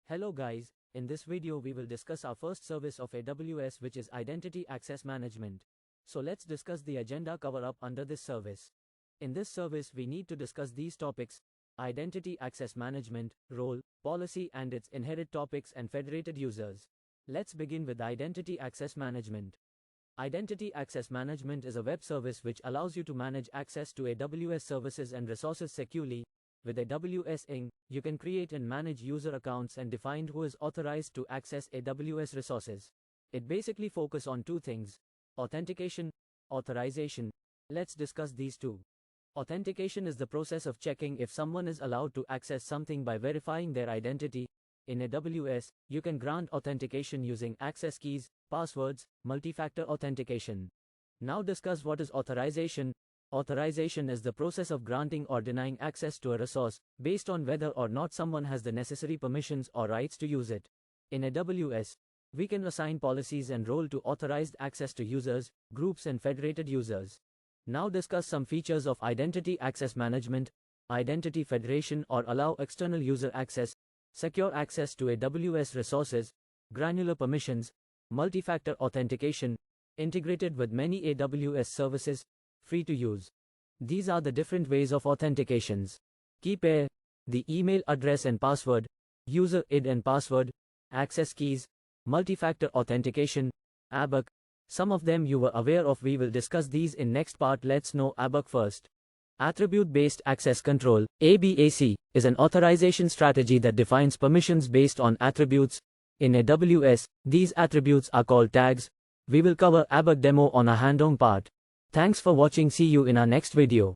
Hello guys, in this video we will discuss our first service of AWS, which is Identity Access Management. So let's discuss the agenda cover up under this service. In this service we need to discuss these topics: Identity Access Management, role, policy and its inherent topics and federated users. Let's begin with Identity Access Management. Identity Access Management is a web service which allows you to manage access to AWS services and resources securely. With AWS IAM, you can create and manage user accounts and define who is authorized to access AWS resources. It basically focuses on two things: authentication, authorization. Let's discuss these two. Authentication is the process of checking if someone is allowed to access something by verifying their identity. In AWS, you can grant authentication using access keys, passwords, multi-factor authentication. Now discuss what is authorization. Authorization is the process of granting or denying access to a resource, based on whether or not someone has the necessary permissions or rights to use it. In AWS, we can assign policies and role to authorized access to users, groups and federated users. Now discuss some features of Identity Access Management: Identity Federation or allow external user access, secure access to AWS resources, granular permissions, multi-factor authentication, integrated with many AWS services, free to use. These are the different ways of authentications: key pair, the email address and password, user ID and password, access keys, multi-factor authentication, ABAC. Some of them you were aware of. We will discuss these in next part. Let's know ABAC first. Attribute-based access control, ABAC, is an authorization strategy that defines permissions based on attributes. In AWS, these attributes are called tags. We will cover ABAC demo on a hand-on part. Thanks for watching. See you in our next video.